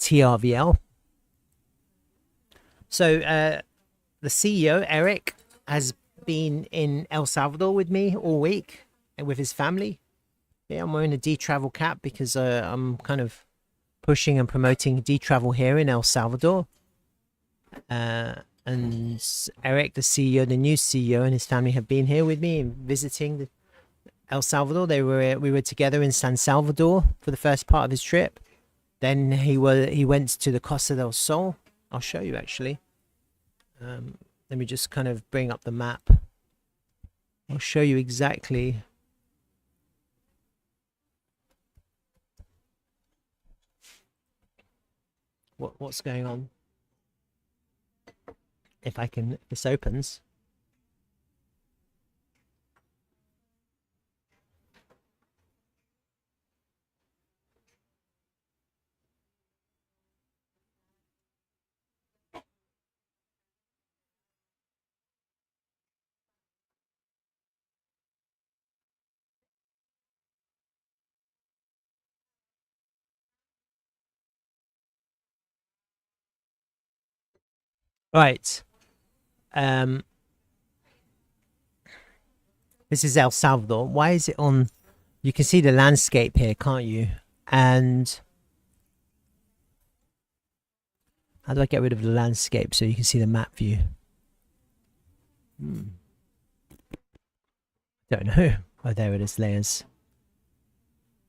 TRVL. So the CEO, Eric, has been in El Salvador with me all week and with his family. Yeah, I'm wearing a Dtravel cap because I'm kind of pushing and promoting Dtravel here in El Salvador. And Eric, the CEO, the new CEO, and his family have been here with me and visiting El Salvador. We were together in San Salvador for the first part of his trip. Then he went to the Costa del Sol. I'll show you actually. Let me just kind of bring up the map. I'll show you exactly what's going on. If this opens. Right. This is El Salvador. Why is it on? You can see the landscape here, can't you? And how do I get rid of the landscape so you can see the map view? Don't know. Oh, there it is. Layers.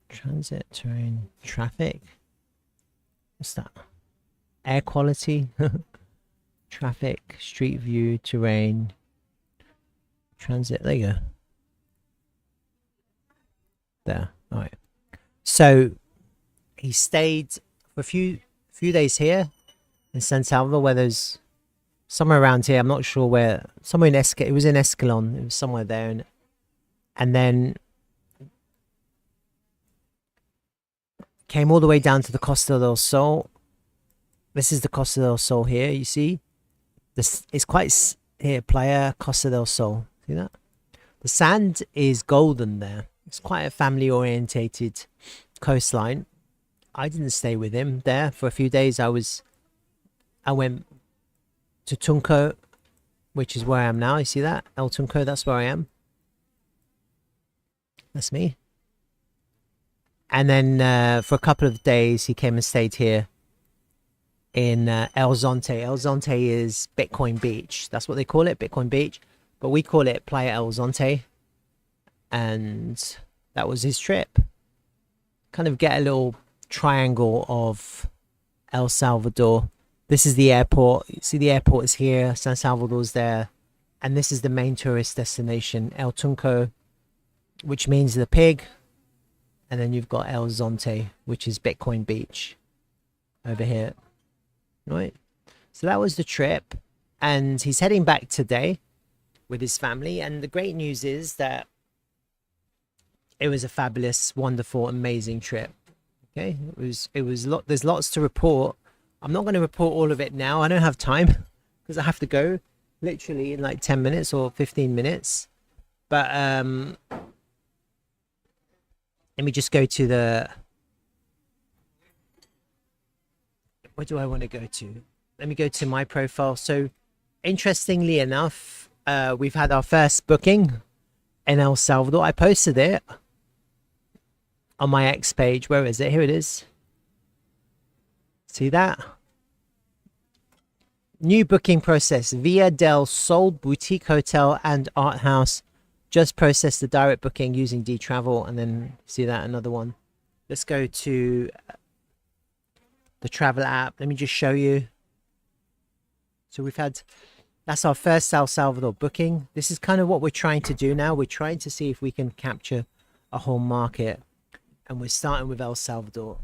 Transit, terrain, traffic. What's that? Air quality. Traffic, street view, terrain, transit. There you go. There. All right. So he stayed for a few days here in San Salvador, where there's somewhere around here. I'm not sure where. Somewhere in it was in Escalon. It was somewhere there, and then came all the way down to the Costa del Sol. This is the Costa del Sol here. You see, this is quite here. Playa Costa del Sol. See that? The sand is golden there. It's quite a family-orientated coastline. I didn't stay with him there for a few days. I went to Tunco, which is where I am now. You see that? El Tunco, that's where I am. That's me. And then for a couple of days, he came and stayed here in El Zonte. El Zonte is Bitcoin Beach. That's what they call it, Bitcoin Beach. But we call it Playa El Zonte. And that was his trip. Kind of get a little triangle of El Salvador. This is the airport. You see the airport is here. San Salvador's there. And this is the main tourist destination, El Tunco, which means the pig. And then you've got El Zonte, which is Bitcoin Beach over here. Right. So that was the trip. And he's heading back today with his family. And the great news is that it was a fabulous, wonderful, amazing trip. Okay. There's lots to report. I'm not going to report all of it now. I don't have time because I have to go literally in like 10 minutes or 15 minutes. But let me just go to where do I want to go to? Let me go to my profile. So interestingly enough, we've had our first booking in El Salvador. I posted it on my X page. Where is it? Here it is. See that? New booking process. Via del Sol Boutique Hotel and Art House. Just process the direct booking using Dtravel. And then see that? Another one. Let's go to the travel app. Let me just show you. So we've had, that's our first El Salvador booking. This is kind of what we're trying to do now. We're trying to see if we can capture a whole market. And we're starting with El Salvador.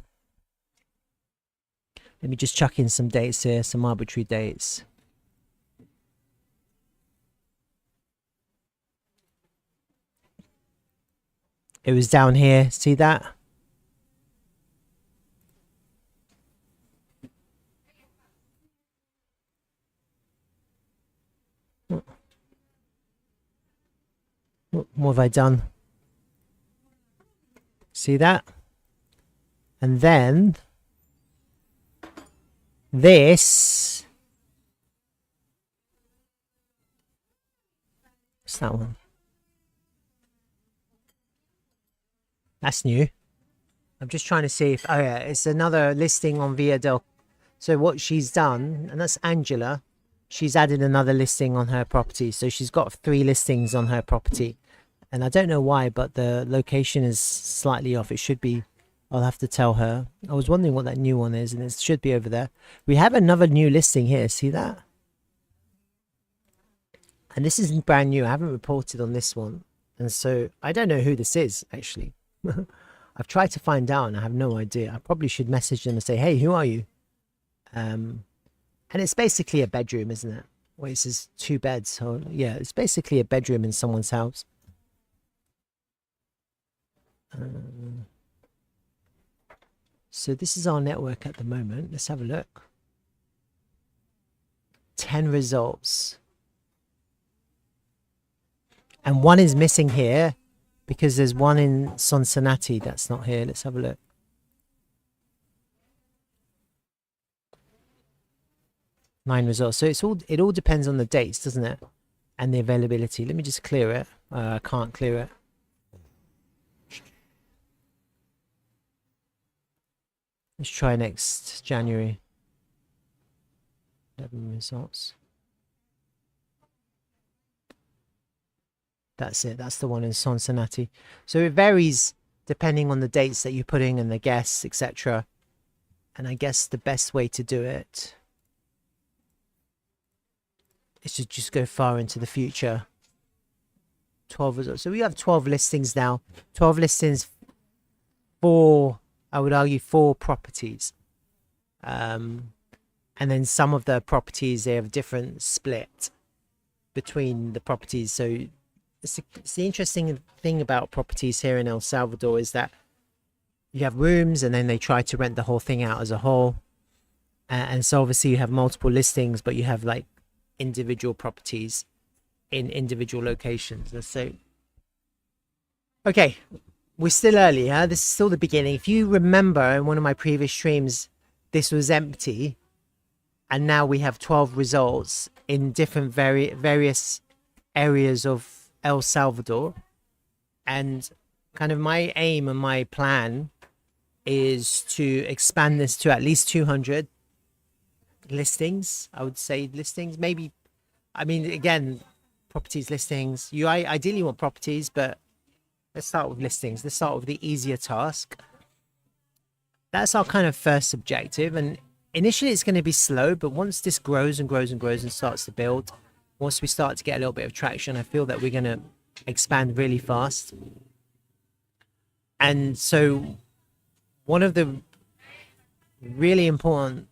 Let me just chuck in some dates here, some arbitrary dates. It was down here. See that? What have I done? See that? And then This, what's that one? That's new. I'm just trying to see if, oh yeah, it's another listing on Via del. So what she's done, and that's Angela, she's added another listing on her property. So she's got 3 listings on her property. And I don't know why, but the location is slightly off. It should be, I'll have to tell her. I was wondering what that new one is, and it should be over there. We have another new listing here. See that? And this isn't brand new. I haven't reported on this one. And so I don't know who this is, actually. I've tried to find out and I have no idea. I probably should message them and say, hey, who are you? And it's basically a bedroom, isn't it? Well, it says 2 beds. So yeah, it's basically a bedroom in someone's house. So this is our network at the moment. Let's have a look. 10 results. And 1 is missing here because there's 1 in Sonsonate that's not here. Let's have a look. Nine results. So it all depends on the dates, doesn't it? And the availability. Let me just clear it. I can't clear it. Let's try next January. 11 results. That's it. That's the one in Sonsonate. So it varies depending on the dates that you're putting and the guests, etc. And I guess the best way to do it is to just go far into the future. 12 results. So we have 12 listings now. 12 listings for, I would argue, 4 properties. And then some of the properties, they have a different split between the properties. So it's the interesting thing about properties here in El Salvador is that you have rooms and then they try to rent the whole thing out as a whole. And so obviously you have multiple listings, but you have like individual properties in individual locations. And so, okay, we're still early, huh? This is still the beginning. If you remember in one of my previous streams, this was empty. And now we have 12 results in different various areas of El Salvador. And kind of my aim and my plan is to expand this to at least 200 listings. I would say listings, maybe. I mean, again, properties, listings. You ideally want properties, but let's start with listings. Let's start with the easier task. That's our kind of first objective. And initially it's going to be slow, but once this grows and grows and grows and starts to build, once we start to get a little bit of traction, I feel that we're going to expand really fast. And so one of the really important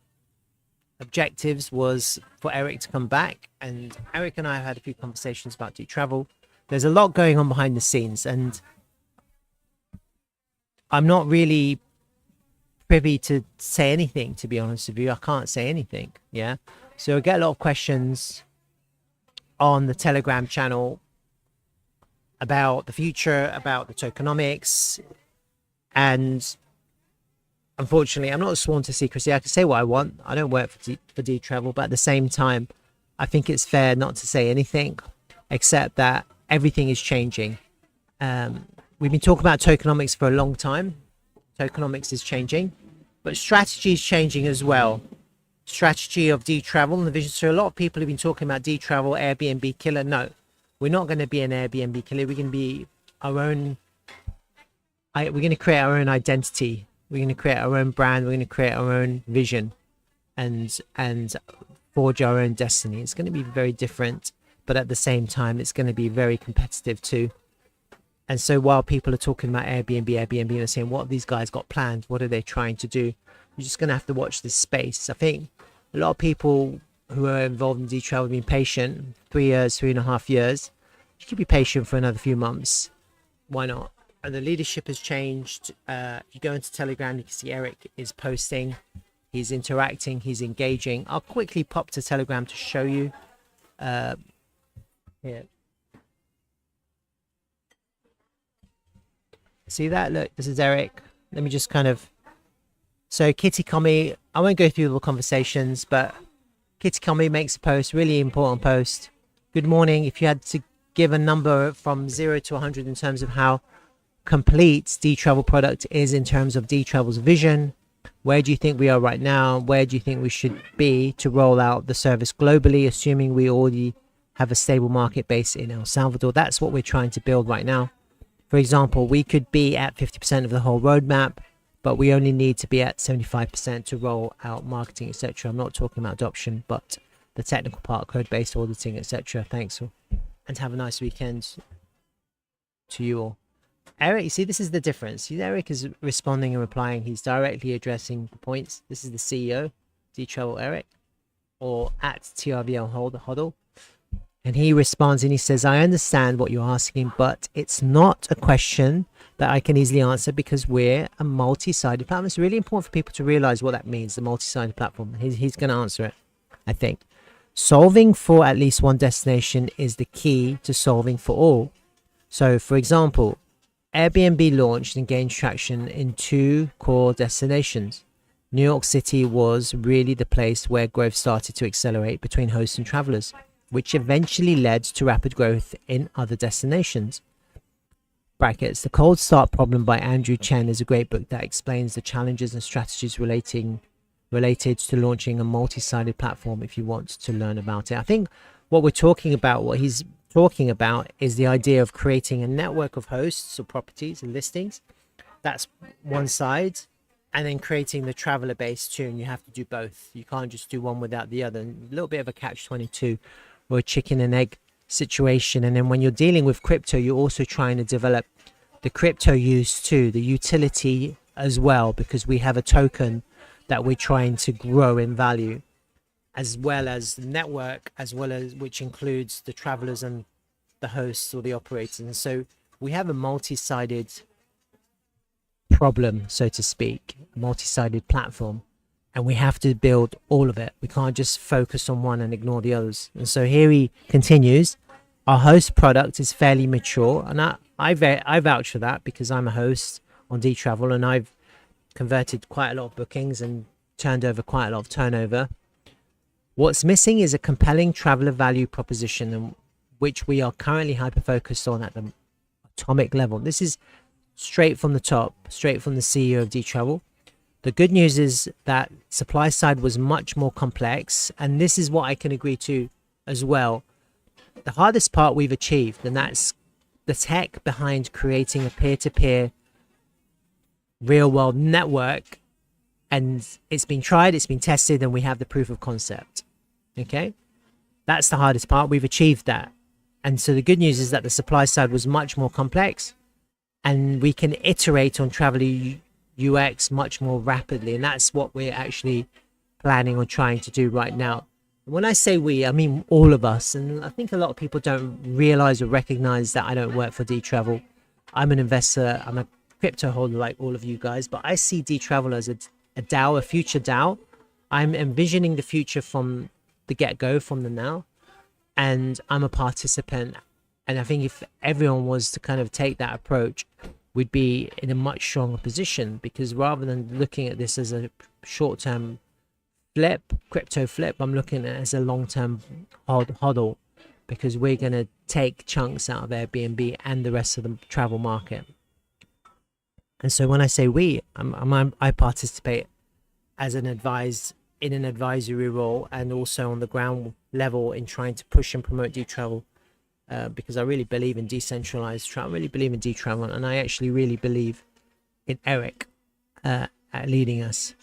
objectives was for Eric to come back. And Eric and I have had a few conversations about Dtravel. There's a lot going on behind the scenes, and I'm not really privy to say anything, to be honest with you. I can't say anything. Yeah. So I get a lot of questions on the Telegram channel about the future, about the tokenomics, and unfortunately I'm not sworn to secrecy. I can say what I want. I don't work for Dtravel, but at the same time I think it's fair not to say anything except that everything is changing. We've been talking about tokenomics for a long time. Tokenomics is changing, but strategy is changing as well. Strategy of Dtravel and the vision. So a lot of people have been talking about Dtravel, Airbnb killer. No, we're not going to be an Airbnb killer. We're going to be our own. We're going to create our own identity. We're going to create our own brand. We're going to create our own vision, and forge our own destiny. It's going to be very different, but at the same time, it's going to be very competitive too. And so while people are talking about Airbnb, they're saying, what have these guys got planned? What are they trying to do? You're just going to have to watch this space. I think a lot of people who are involved in Dtravel have been patient. 3 years, 3.5 years. You could be patient for another few months. Why not? And the leadership has changed. If you go into Telegram, you can see Eric is posting. He's interacting. He's engaging. I'll quickly pop to Telegram to show you. Here. See that? Look, this is Eric. Let me just kind of So Kitty Kami, I won't go through all the conversations, but Kitty Kami makes a post, really important post. Good morning. If you had to give a number from 0 to 100 in terms of how complete Dtravel product is in terms of Dtravel's vision, where do you think we are right now? Where do you think we should be to roll out the service globally, assuming we already have a stable market base in El Salvador? That's what we're trying to build right now. For example, we could be at 50% of the whole roadmap, but we only need to be at 75% to roll out marketing, etc. I'm not talking about adoption, but the technical part, code-based auditing, etc. Thanks, and have a nice weekend to you all. Eric, you see, this is the difference. Eric is responding and replying. He's directly addressing the points. This is the CEO, Dtravel Eric, or at TRVL Hodl. And he responds and he says, I understand what you're asking, but it's not a question that I can easily answer because we're a multi-sided platform. It's really important for people to realize what that means, the multi-sided platform. He's going to answer it, I think. Solving for at least one destination is the key to solving for all. So, for example, Airbnb launched and gained traction in 2 core destinations. New York City was really the place where growth started to accelerate between hosts and travelers, which eventually led to rapid growth in other destinations. Brackets, The Cold Start Problem by Andrew Chen is a great book that explains the challenges and strategies related to launching a multi-sided platform if you want to learn about it. I think what we're talking about, what he's talking about, is the idea of creating a network of hosts or properties and listings. That's one side. And then creating the traveler base too. And you have to do both. You can't just do one without the other. A little bit of a catch-22 or a chicken and egg situation. And then when you're dealing with crypto, you're also trying to develop the crypto use too, the utility as well, because we have a token that we're trying to grow in value, as well as the network, as well as which includes the travelers and the hosts or the operators. And so we have a multi-sided problem, so to speak, multi-sided platform, and we have to build all of it. We can't just focus on one and ignore the others. And so here he continues, our host product is fairly mature, and I vouch for that because I'm a host on Dtravel and I've converted quite a lot of bookings and turned over quite a lot of turnover. What's missing is a compelling traveler value proposition, which we are currently hyper-focused on at the atomic level. This is straight from the top, straight from the CEO of Dtravel. The good news is that supply side was much more complex, and this is what I can agree to as well. The hardest part we've achieved, and that's the tech behind creating a peer-to-peer real-world network. And it's been tried, it's been tested, and we have the proof of concept. Okay, that's the hardest part. We've achieved that. And so the good news is that the supply side was much more complex, and we can iterate on Traveler UX much more rapidly. And that's what we're actually planning on trying to do right now. When I say we, I mean all of us. And I think a lot of people don't realize or recognize that I don't work for Dtravel. I'm an investor, I'm a crypto holder like all of you guys, but I see Dtravel as a DAO, a future DAO. I'm envisioning the future from the get-go, from the now, and I'm a participant. And I think if everyone was to kind of take that approach, we'd be in a much stronger position, because rather than looking at this as a short-term flip, crypto flip, I'm looking at it as a long-term hodl, because we're going to take chunks out of Airbnb and the rest of the travel market. And so when I say we, I participate as an in an advisory role, and also on the ground level in trying to push and promote Dtravel, because I really believe in decentralized travel. I really believe in Dtravel, and I actually really believe in Eric at leading us.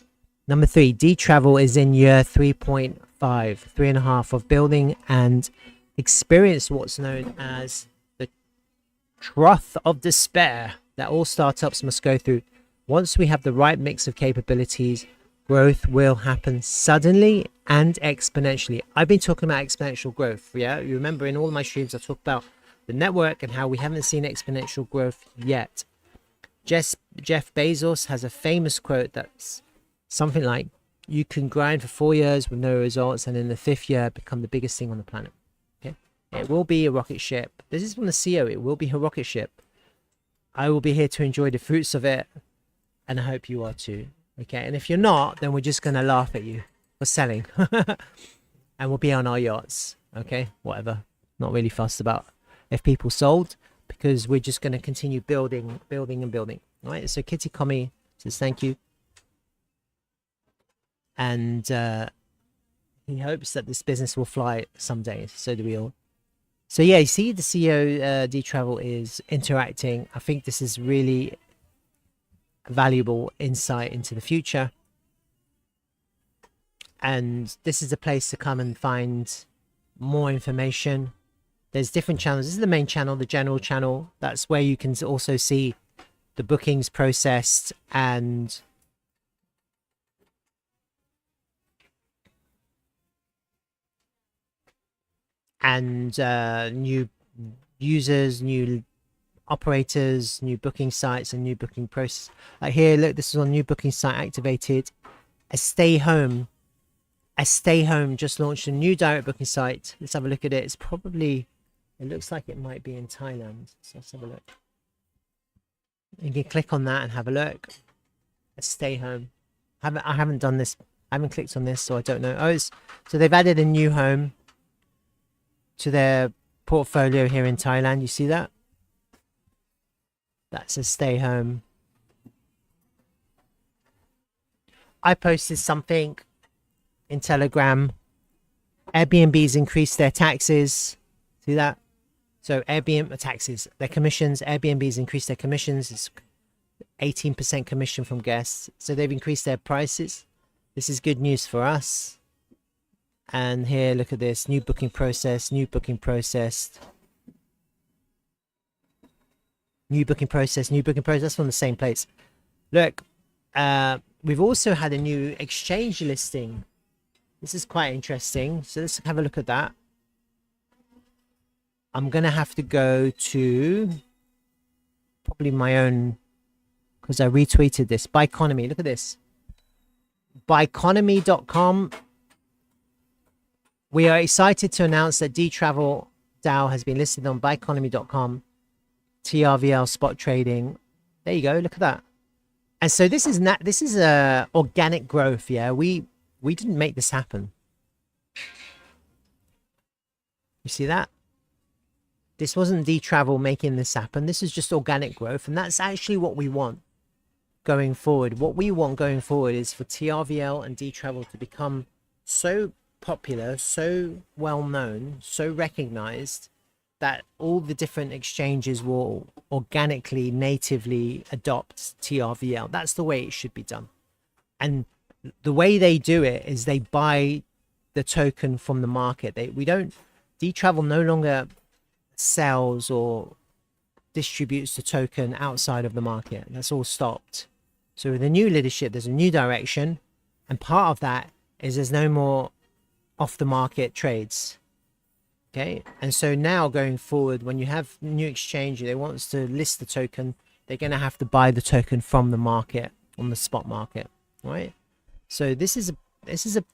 Number 3, Dtravel is in year 3.5 of building and experience what's known as the Trough of despair that all startups must go through. Once we have the right mix of capabilities, growth will happen suddenly and exponentially. I've been talking about exponential growth. Yeah, you remember in all of my streams I talk about the network and how we haven't seen exponential growth yet. Jeff Bezos has a famous quote that's something like, you can grind for 4 years with no results, and in the 5th year become the biggest thing on the planet. Okay, it will be a rocket ship. This is from the CEO. It will be a rocket ship. I will be here to enjoy the fruits of it, and I hope you are too. Okay, and if you're not, then we're just going to laugh at you for selling. And we'll be on our yachts. Okay, whatever. Not really fussed about if people sold, because we're just going to continue building and building. All right, so Kitty Commie says thank you. And he hopes that this business will fly someday. So do we all. So yeah, you see the CEO Dtravel is interacting. I think this is really valuable insight into the future. And this is a place to come and find more information. There's different channels. This is the main channel, the general channel. That's where you can also see the bookings processed and new users, new operators, new booking sites, and new booking process. Like here, look, this is on new booking site activated. A stay home just launched a new direct booking site. Let's have a look at it. It's probably, it looks like it might be in Thailand. So let's have a look. You can click on that and have a look. A stay home. I haven't done this. I haven't clicked on this, so I don't know. Oh, so they've added a new home to their portfolio here in Thailand. You see that? That's a stay home. I posted something in Telegram. Airbnb's increased their taxes. See that? So Airbnb taxes, their commissions. Airbnb's increased their commissions. It's 18% commission from guests. So they've increased their prices. This is good news for us. And here, look at this. New booking process, new booking processed. New booking process, new booking process. That's from the same place. Look, we've also had a new exchange listing. This is quite interesting. So let's have a look at that. I'm going to have to go to probably my own, because I retweeted this. Bikeconomy. Look at this. Bikeconomy.com. We are excited to announce that Dtravel DAO has been listed on Bikeconomy.com. TRVL spot trading. There you go. Look at that. And so this is organic growth. Yeah, we didn't make this happen. You see that? This wasn't Dtravel making this happen. This is just organic growth, and that's actually what we want going forward. What we want going forward is for TRVL and Dtravel to become so popular, so well known, so recognized, that all the different exchanges will organically, natively adopt TRVL. That's the way it should be done. And the way they do it is they buy the token from the market. Dtravel no longer sells or distributes the token outside of the market. That's all stopped. So with the new leadership, there's a new direction. And part of that is there's no more off the market trades. Okay, and so now going forward, when you have new exchange, they want us to list the token, they're going to have to buy the token from the market, on the spot market, right? So this is a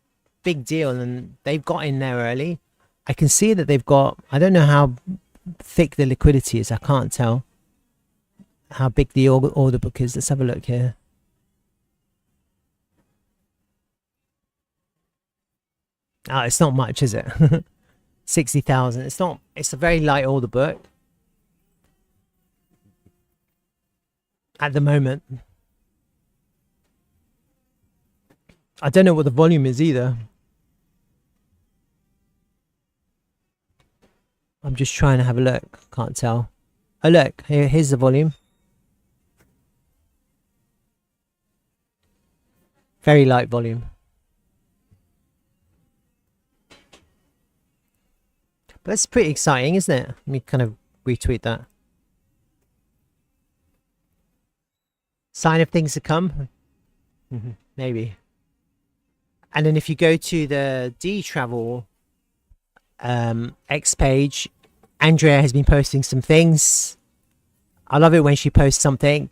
big deal, and they've got in there early. I can see that they've got, I don't know how thick the liquidity is. I can't tell how big the order book is. Let's have a look here. Oh, it's not much, is it? 60,000. It's a very light order book at the moment. I don't know what the volume is either. I'm just trying to have a look. Can't tell. Oh, look. Here's the volume. Very light volume. But that's pretty exciting, isn't it? Let me kind of retweet that. Sign of things to come? Maybe. And then if you go to the Dtravel X page, Andrea has been posting some things. I love it when she posts something.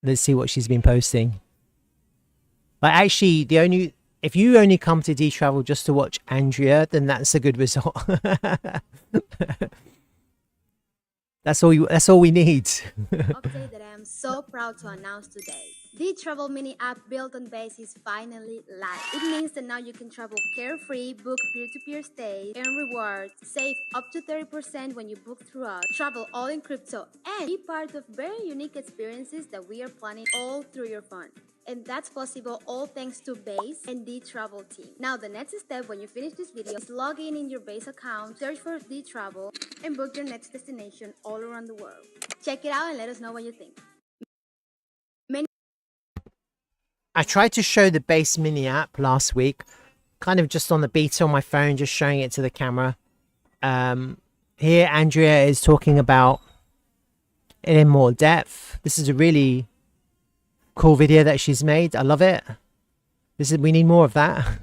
Let's see what she's been posting. But actually, if you only come to Dtravel just to watch Andrea, then that's a good result. That's all we need. Update that I am so proud to announce today. The Travel mini app built on Base is finally live. It means that now you can travel carefree, book peer-to-peer stays, earn rewards, save up to 30% when you book through us, travel all in crypto, and be part of very unique experiences that we are planning all through your phone. And that's possible all thanks to Base and the Travel team. Now the next step when you finish this video is log in your Base account, search for the Travel, and book your next destination all around the world. Check it out and let us know what you think. I tried to show the Base mini app last week, kind of just on the beta on my phone, just showing it to the camera. Here Andrea is talking about it in more depth. This is a really cool video that she's made. I love it. We need more of that.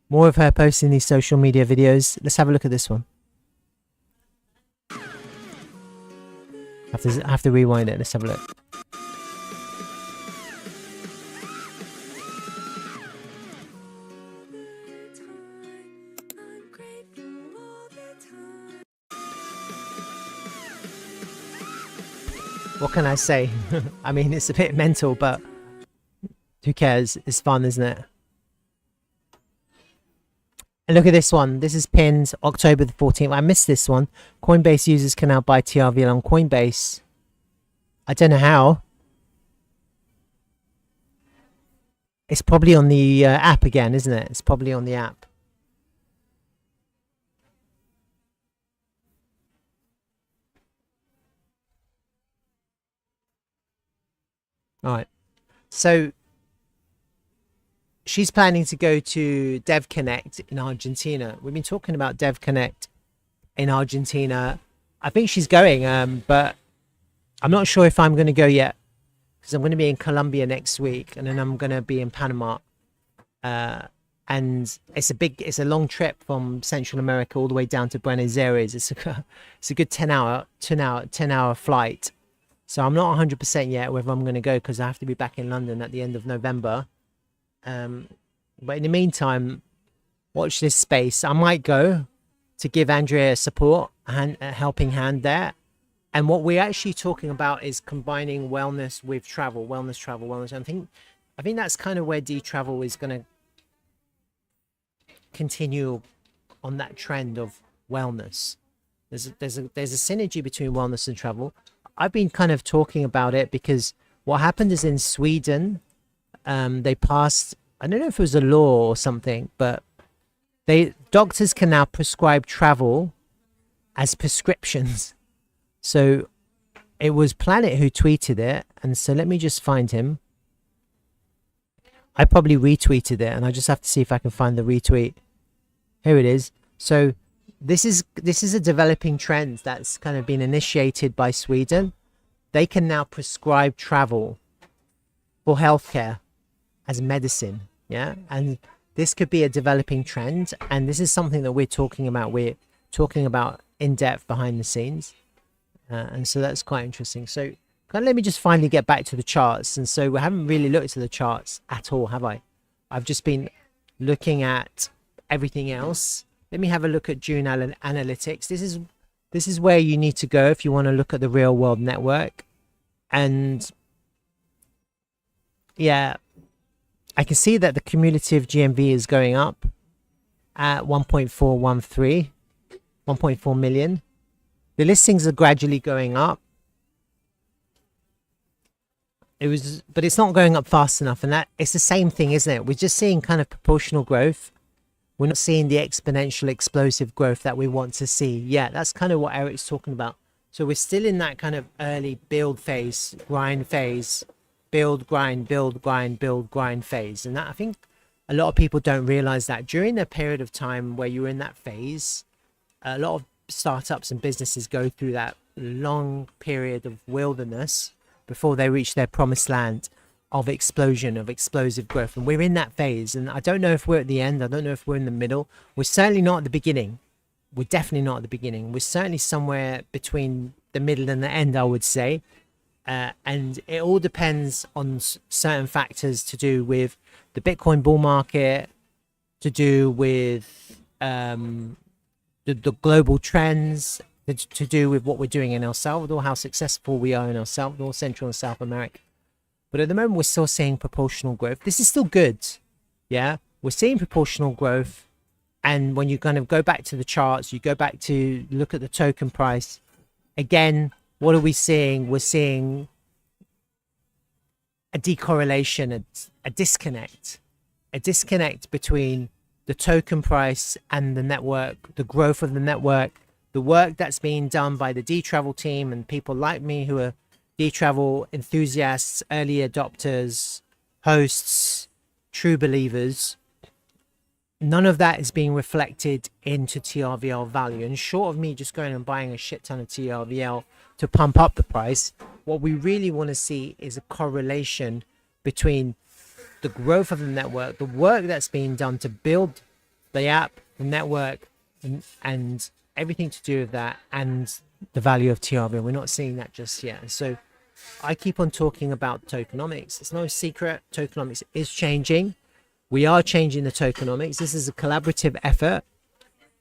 More of her posting these social media videos. Let's have a look at this one. I have to rewind it. Let's have a look. What can I say? I mean, it's a bit mental, but who cares? It's fun, isn't it? And look at this one. This is pinned October the 14th. I missed this one. Coinbase users can now buy TRVL on Coinbase. I don't know how. It's probably on the app again, isn't it? It's probably on the app. All right. So she's planning to go to DevConnect in Argentina. We've been talking about DevConnect in Argentina. I think she's going, but I'm not sure if I'm going to go yet because I'm going to be in Colombia next week and then I'm going to be in Panama. And it's a long trip from Central America all the way down to Buenos Aires. It's a good 10 hour flight. So I'm not 100% yet whether I'm going to go because I have to be back in London at the end of November. But in the meantime, watch this space. I might go to give Andrea support and a helping hand there. And what we're actually talking about is combining wellness with travel, wellness. I think that's kind of where Dtravel is going to continue on that trend of wellness. There's a synergy between wellness and travel. I've been kind of talking about it because what happened is in Sweden, they passed, I don't know if it was a law or something, but doctors can now prescribe travel as prescriptions. So it was Planet who tweeted it. And so let me just find him. I probably retweeted it and I just have to see if I can find the retweet. Here it is. So this is a developing trend that's kind of been initiated by Sweden. They can now prescribe travel for healthcare as medicine. Yeah. And this could be a developing trend. And this is something that we're talking about. We're talking about in depth behind the scenes. And so that's quite interesting. So let me just finally get back to the charts. And so we haven't really looked at the charts at all, have I? I've just been looking at everything else. Let me have a look at June analytics. This is where you need to go if you want to look at the real world network. And yeah, I can see that the cumulative GMV is going up at 1.4 million. The listings are gradually going up. But it's not going up fast enough, and that it's the same thing, isn't it? We're just seeing kind of proportional growth. We're not seeing the exponential explosive growth that we want to see. Yeah, that's kind of what Eric's talking about. So we're still in that kind of early build phase, grind phase, build, grind, build, grind, build, grind phase. And that, I think a lot of people don't realize that during the period of time where you're in that phase, a lot of startups and businesses go through that long period of wilderness before they reach their promised land of explosion, of explosive growth. And we're in that phase. And I don't know if we're at the end. I don't know if we're in the middle. We're certainly not at the beginning. We're definitely not at the beginning. We're certainly somewhere between the middle and the end, I would say. And it all depends on certain factors to do with the Bitcoin bull market, to do with the global trends, to do with what we're doing in El Salvador, how successful we are in El Salvador, Central and South America. But at the moment, we're still seeing proportional growth. This is still good. Yeah, we're seeing proportional growth. And when you kind of go back to the charts, you go back to look at the token price. Again, what are we seeing? We're seeing a decorrelation, a disconnect between the token price and the network, the growth of the network, the work that's being done by the Dtravel team and people like me who are Dtravel enthusiasts, early adopters, hosts, true believers. None of that is being reflected into TRVL value. And short of me just going and buying a shit ton of TRVL to pump up the price, what we really want to see is a correlation between the growth of the network, the work that's being done to build the app, the network, and everything to do with that, and the value of TRVL. We're not seeing that just yet. So I keep on talking about tokenomics. It's no secret. Tokenomics is changing. We are changing the tokenomics. This is a collaborative effort.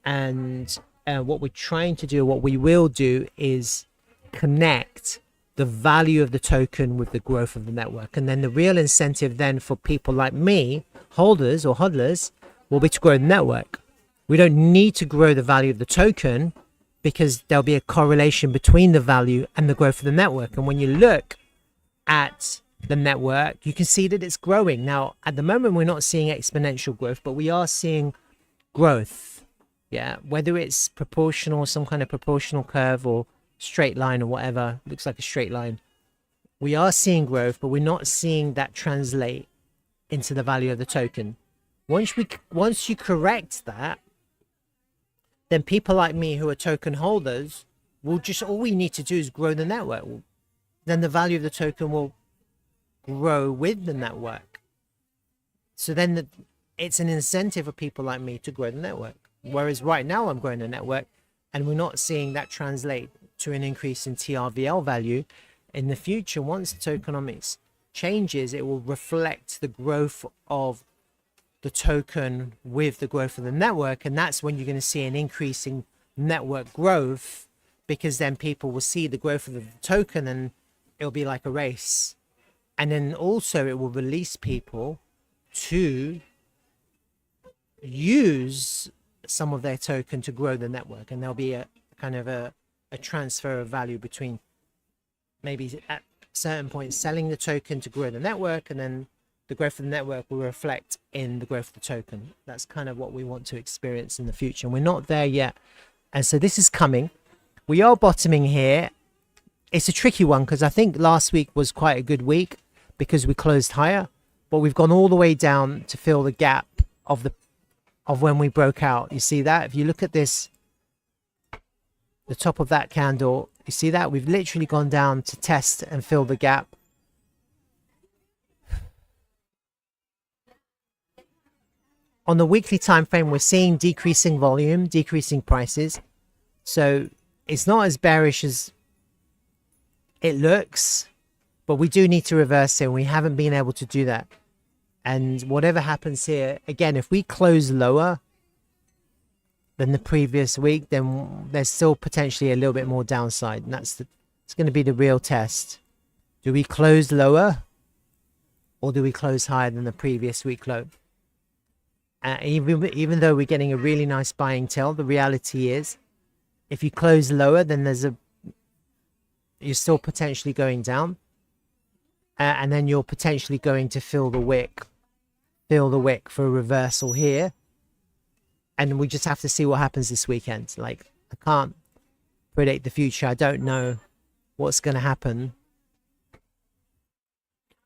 And what we're trying to do, what we will do, is connect the value of the token with the growth of the network. And then the real incentive then for people like me, holders or hodlers, will be to grow the network. We don't need to grow the value of the token because there'll be a correlation between the value and the growth of the network. And when you look at the network, you can see that it's growing. Now, at the moment, we're not seeing exponential growth, but we are seeing growth. Yeah, whether it's proportional, some kind of proportional curve or straight line or whatever, looks like a straight line. We are seeing growth, but we're not seeing that translate into the value of the token. Once you correct that, then people like me who are token holders will just, all we need to do is grow the network. Then the value of the token will grow with the network. So then it's an incentive for people like me to grow the network. Whereas right now I'm growing the network and we're not seeing that translate to an increase in TRVL value. In the future, once tokenomics changes, it will reflect the growth of the token with the growth of the network, and that's when you're going to see an increasing network growth, because then people will see the growth of the token and it'll be like a race. And then also it will release people to use some of their token to grow the network, and there'll be a kind of a transfer of value between maybe at certain points selling the token to grow the network, and then the growth of the network will reflect in the growth of the token. That's kind of what we want to experience in the future, and we're not there yet. And so this is coming. We are bottoming here. It's a tricky one because I think last week was quite a good week because we closed higher, but we've gone all the way down to fill the gap of when we broke out. You see that? If you look at this, the top of that candle, you see that? We've literally gone down to test and fill the gap. On the weekly time frame, we're seeing decreasing volume, decreasing prices. So it's not as bearish as it looks, but we do need to reverse it, and we haven't been able to do that. And whatever happens here, again, if we close lower than the previous week, then there's still potentially a little bit more downside, and it's going to be the real test. Do we close lower, or do we close higher than the previous week low? Even though we're getting a really nice buying tail, the reality is, if you close lower, then you're still potentially going down, and then you're potentially going to fill the wick for a reversal here. And we just have to see what happens this weekend. Like, I can't predict the future. I don't know what's going to happen.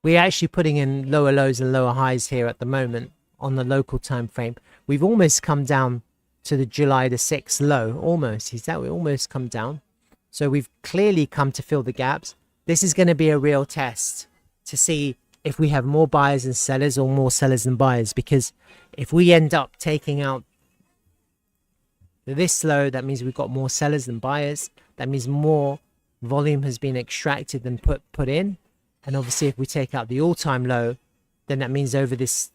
We're actually putting in lower lows and lower highs here at the moment on the local time frame. We've almost come down to the July the 6th low. Almost. Is that we almost come down? So we've clearly come to fill the gaps. This is going to be a real test to see if we have more buyers than sellers or more sellers than buyers. Because if we end up taking out this low, that means we've got more sellers than buyers. That means more volume has been extracted than put in. And obviously, if we take out the all-time low, then that means over this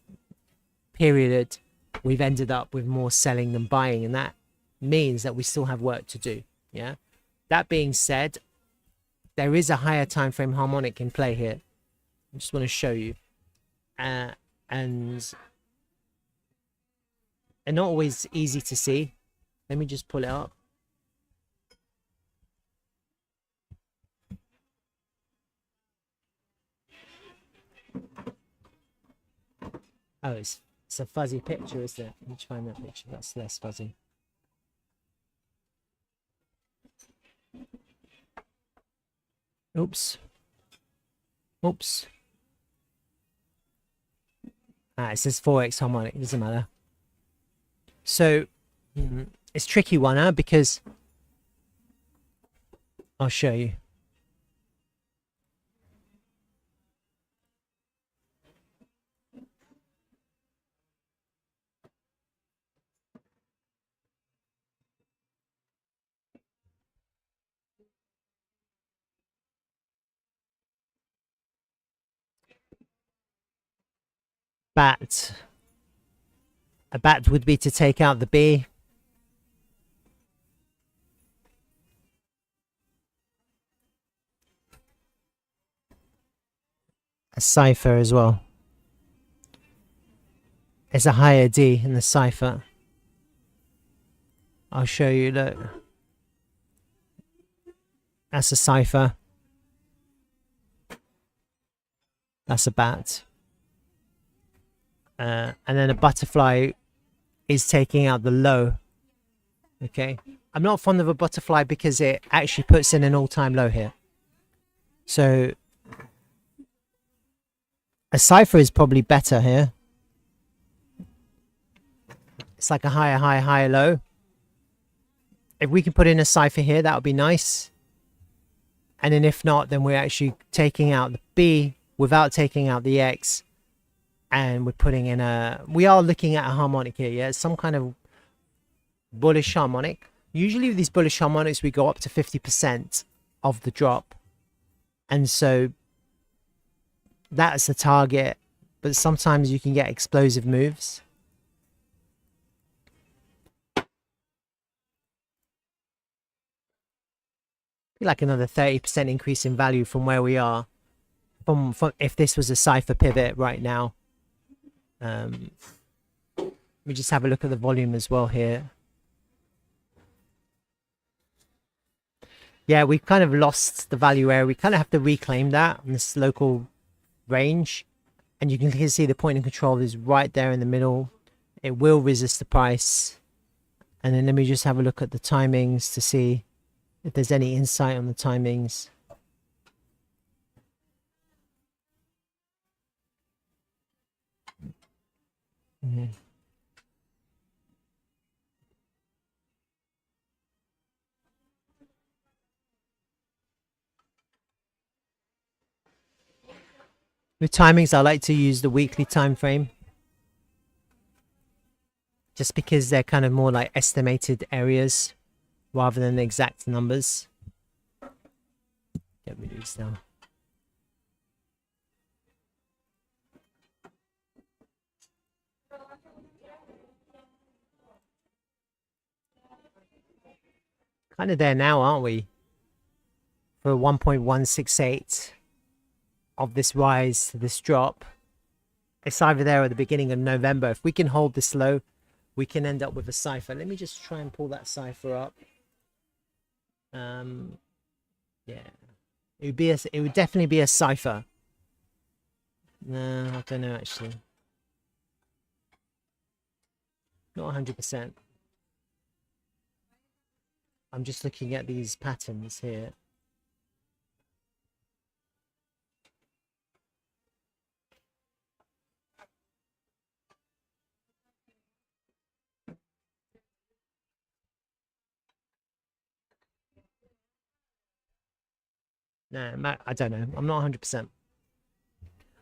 period, we've ended up with more selling than buying. And that means that we still have work to do. Yeah. That being said, there is a higher time frame harmonic in play here. I just want to show you. And they're not always easy to see. Let me just pull it up. Oh, it's a fuzzy picture, isn't it? Let me find that picture. That's less fuzzy. Oops. Oops. Ah, it says 4x harmonic. It doesn't matter. So it's a tricky one, huh? Because I'll show you. Bat. A bat would be to take out the B. A cipher as well. It's a higher D in the cipher. I'll show you, look. That's a cipher. That's a bat. And then a butterfly is taking out the low. Okay. I'm not fond of a butterfly because it actually puts in an all-time low here. So a cipher is probably better here. It's like a higher, high, higher, low. If we can put in a cipher here, that would be nice. And then if not, then we're actually taking out the B without taking out the X. And we're putting in we are looking at a harmonic here, yeah? Some kind of bullish harmonic. Usually with these bullish harmonics, we go up to 50% of the drop. And so that's the target. But sometimes you can get explosive moves. Like another 30% increase in value from where we are. From if this was a cipher pivot right now. Let me just have a look at the volume as well here. Yeah, we've kind of lost the value area. We kind of have to reclaim that in this local range. And you can see the point of control is right there in the middle. It will resist the price. And then let me just have a look at the timings to see if there's any insight on the timings. With timings, I like to use the weekly time frame. Just because they're kind of more like estimated areas rather than the exact numbers. Get rid of these now. Kind of there now, aren't we? For 1.168 of this rise to this drop. It's either there at the beginning of November. If we can hold this low, we can end up with a cipher. Let me just try and pull that cipher up. Yeah. It would definitely be a cipher. No, I don't know actually. Not 100%. I'm just looking at these patterns here. No, I don't know. I'm not 100%.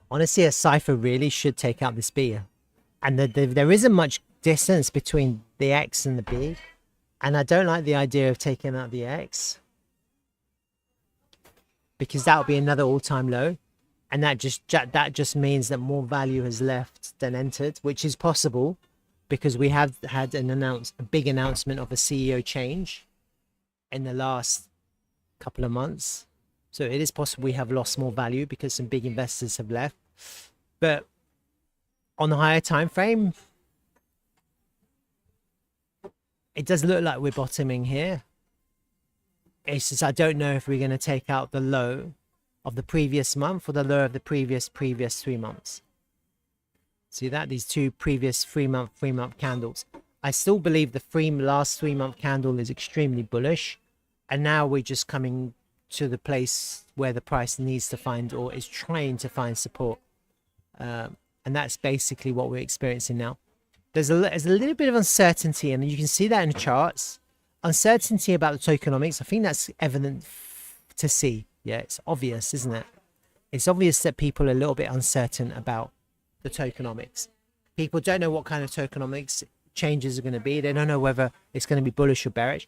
Honestly, a cipher really should take out this B. And there isn't much distance between the X and the B. And I don't like the idea of taking out the X. Because that would be another all-time low. And that just means that more value has left than entered, which is possible. Because we have had a big announcement of a CEO change in the last couple of months. So it is possible we have lost more value because some big investors have left. But on the higher time frame, it does look like we're bottoming here. It's just I don't know if we're going to take out the low of the previous month or the low of the previous 3 months. See that? These two previous 3-month candles. I still believe the last 3-month candle is extremely bullish. And now we're just coming to the place where the price needs to find or is trying to find support. And that's basically what we're experiencing now. There's a little bit of uncertainty, and you can see that in the charts. Uncertainty about the tokenomics. I think that's evident to see. Yeah, it's obvious, isn't it? It's obvious that people are a little bit uncertain about the tokenomics. People don't know what kind of tokenomics changes are going to be. They don't know whether it's going to be bullish or bearish.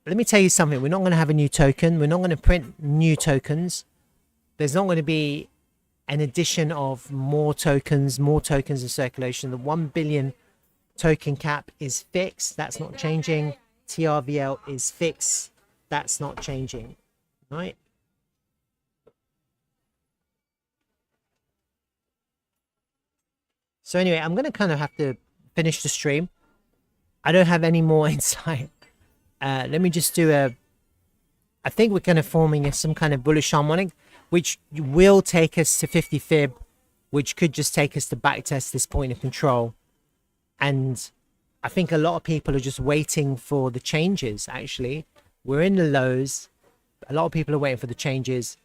Let me tell you something. We're not going to have a new token. We're not going to print new tokens. There's not going to be an addition of more tokens in circulation. The 1 billion token cap is fixed. That's not changing. TRVL is fixed. That's not changing. Right? So anyway, I'm going to kind of have to finish the stream. I don't have any more insight. Let me just do I think we're kind of forming some kind of bullish harmonic, which will take us to 50 fib, which could just take us to backtest this point of control. And I think a lot of people are just waiting for the changes, actually. We're in the lows. A lot of people are waiting for the changes.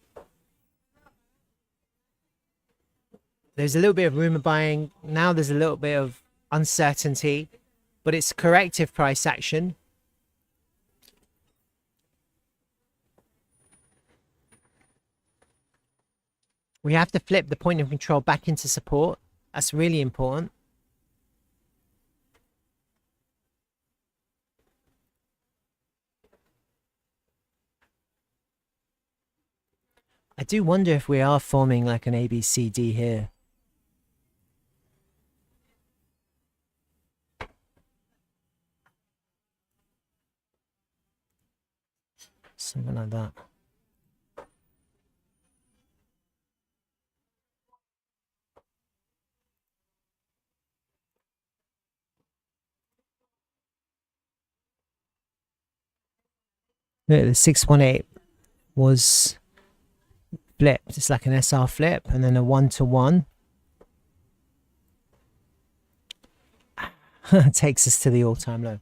There's a little bit of rumor buying. Now there's a little bit of uncertainty, but it's corrective price action. We have to flip the point of control back into support. That's really important. I do wonder if we are forming like an ABCD here. Something like that. The 618 was flipped. It's like an SR flip and then a 1-to-1. Takes us to the all-time low.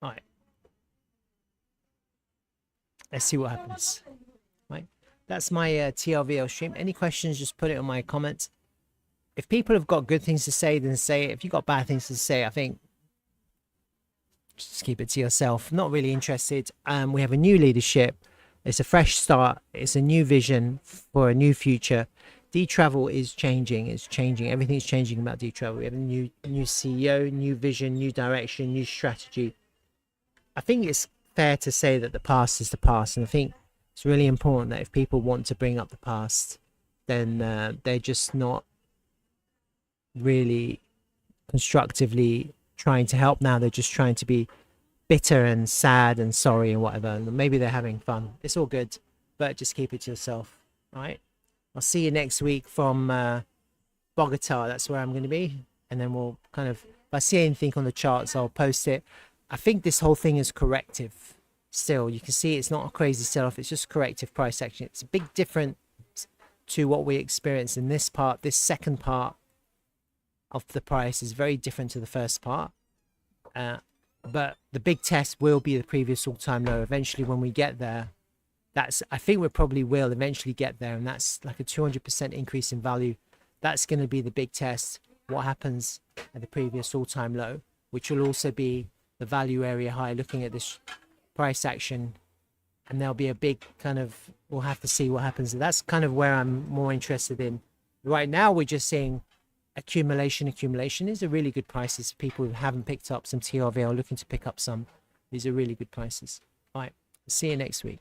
All right. Let's see what happens. Right. That's my TRVL stream. Any questions, just put it on my comments. If people have got good things to say, then say it. If you've got bad things to say, I think just keep it to yourself. Not really interested. We have a new leadership. It's a fresh start. It's a new vision for a new future. Dtravel is changing. It's changing. Everything's changing about Dtravel. We have a new CEO, new vision, new direction, new strategy. I think it's fair to say that the past is the past. And I think it's really important that if people want to bring up the past, then they're just not really constructively trying to help now. They're just trying to be bitter and sad and sorry and whatever, and maybe they're having fun. It's all good, but just keep it to yourself. All right, I'll see you next week from Bogota. That's where I'm going to be, and then we'll kind of, if I see anything on the charts, I'll post it. I think this whole thing is corrective still. You can see it's not a crazy sell-off, it's just corrective price action. It's a big difference to what we experienced in this part. This second part of the price is very different to the first part, but the big test will be the previous all-time low. Eventually when we get there, I think we probably will eventually get there, and that's like a 200% increase in value. That's going to be the big test. What happens at the previous all-time low, which will also be the value area high, looking at this price action, and there'll be a big kind of, we'll have to see what happens. That's kind of where I'm more interested in. Right now we're just seeing accumulation. These are really good prices for people who haven't picked up some TRV or looking to pick up some. These are really good prices. All right, see you next week.